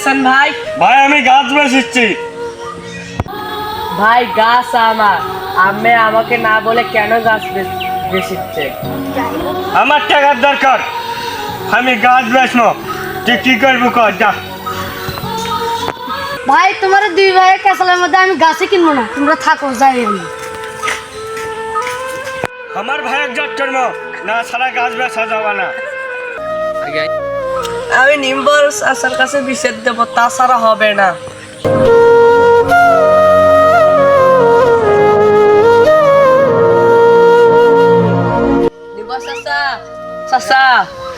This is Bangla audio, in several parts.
বেচছেন ভাই? ভাই আমি গাছ বেচছি। ভাই গাছ আমার, আমি আমাকে না বলে কেন গাছ বেচছে? আমার টাকার দরকার, আমি গাছ বেচবো। তুই কি করবো কর যা। ভাই তোমার দুই ভাইয়ের ক্যাসালের মধ্যে আমি গাছে কিনবো না, তোমরা থাকো, যাই আমি। আমার ভাইয়ের জট করবো না, সারা গাছ বেচা যাবে না। আমি নিম্বর আসার কাছে বিষের দেবো, তাছাড়া হবে না। চাচা,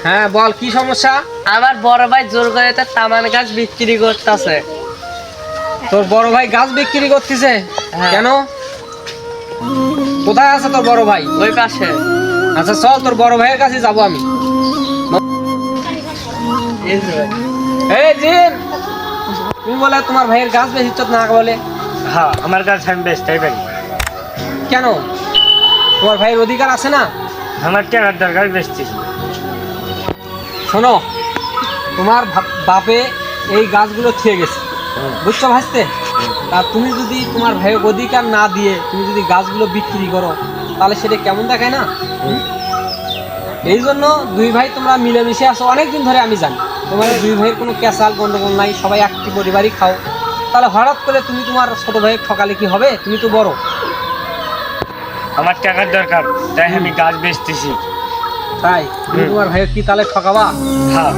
হ্যাঁ বল, কি সমস্যা? আমার বড় ভাই জোর করে তো তামান গাছ বিক্রি করতেছে। তোর বড় ভাই গাছ বিক্রি করতেছে? হ্যাঁ। কেন? কোথায় আছে তোর বড় ভাই? ওই পাশে। আচ্ছা চল, তোর বড় ভাইয়ের কাছে যাবো আমি। এই জিন, তুমি বলে তোমার ভাইয়ের গাছ বেশি না বলে? হ্যাঁ আমার গাছ আমি বেচতেই পারি। কেন? তোমার ভাইয়ের অধিকার আছে না? আমার টাকার দরকার, বেচছি। শোনো, তোমার বাপে এই গাছগুলো খেয়ে গেছে, বুঝছো ভাসতে? তা তুমি যদি তোমার ভাইয়ের অধিকার না দিয়ে তুমি যদি গাছগুলো বিক্রি করো, তাহলে সেটা কেমন দেখায় না? এই জন্য দুই ভাই তোমরা মিলেমিশে আসো অনেকদিন ধরে, আমি জানি তোমার দুই ভাইয়ের কোনো ক্যাসাল গন্ডগোল নাই, সবাই একটি পরিবারই খাও। তাহলে হঠাৎ করে তুমি তোমার ছোট ভাইয়ের ঠকালে কি হবে? তুমি তো বড়। আমার টাকার দরকার, তাই আমি গাছ বেচতেছি। তাই তুমি তোমার ভাইয়ের কি তাহলে ঠকাবা? হ্যাঁ।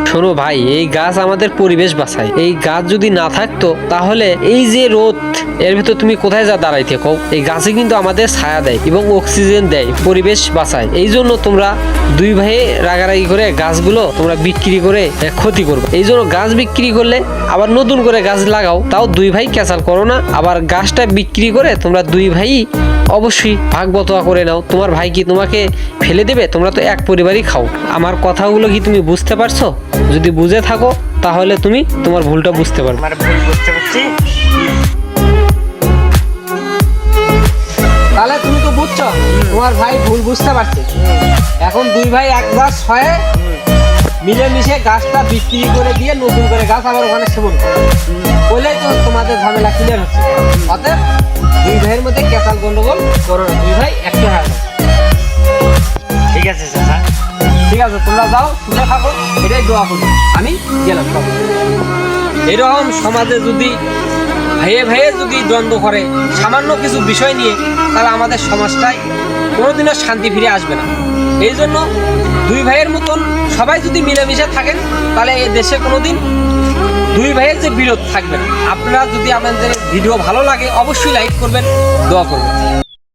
শোনো ভাই, এই গাছ আমাদের পরিবেশ বাঁচায়। এই গাছ যদি না থাকতো তাহলে এই যে রোদ, এর ভেতর তুমি কোথায় যা দাঁড়াইতে কও? এই গাছে কিন্তু আমাদের ছায়া দেয় এবং অক্সিজেন দেয়, পরিবেশ বাঁচায়। এই জন্য তোমরা দুই ভাই রাগারাগি করে গাছগুলো তোমরা বিক্রি করে ক্ষতি করবে। এই জন্য গাছ বিক্রি করলে আবার নতুন করে গাছ লাগাও, তাও দুই ভাই ক্যাচাল করো না। আবার গাছটা বিক্রি করে তোমরা দুই ভাই অবশ্যই ভাগ বটোয়া করে নাও। তোমার ভাই কি তোমাকে ফেলে দেবে? তোমরা তো এক পরিবারই খাও। আমার কথাগুলো কি তুমি বুঝতে পারছো? যদি বুঝে থাকো তাহলে তুমি তোমার ভুলটা বুঝতে পারবে। আমার ভুল বুঝতে পারছি। তাহলে তুমি তো বুঝছো তোমার ভাই ভুল বুঝতে পারছে। এখন দুই ভাই এক গাছ হয়ে মিলেমিশে গাছটা বিক্রি করে দিয়ে নতুন করে গাছ আবার ওখানে সেবন করে, বলেই তো তোমাদের ঝামেলা ক্লিয়ার হচ্ছে। অতএব দুই ভাইয়ের মধ্যে ক্যাসাল গন্ডগোল করো না, দুই ভাই একটি হয় না। ঠিক আছে চাচা। ঠিক আছে, তোমরা যাও, শুনে থাকো, এটাই দোয়া করি। আমি গেলাম। এরকম সমাজে যদি ভাইয়ে ভাইয়ে যদি দ্বন্দ্ব করে সামান্য কিছু বিষয় নিয়ে, তাহলে আমাদের সমাজটাই কোনোদিনও শান্তি ফিরে আসবে না। এই জন্য দুই ভাইয়ের মতন সবাই যদি মিলেমিশে থাকেন, তাহলে এই দেশে কোনোদিন দুই ভাইয়ের যে বিরোধ থাকবে না। আপনারা যদি আমাদের ভিডিও ভালো লাগে অবশ্যই লাইক করবেন, দোয়া করবেন।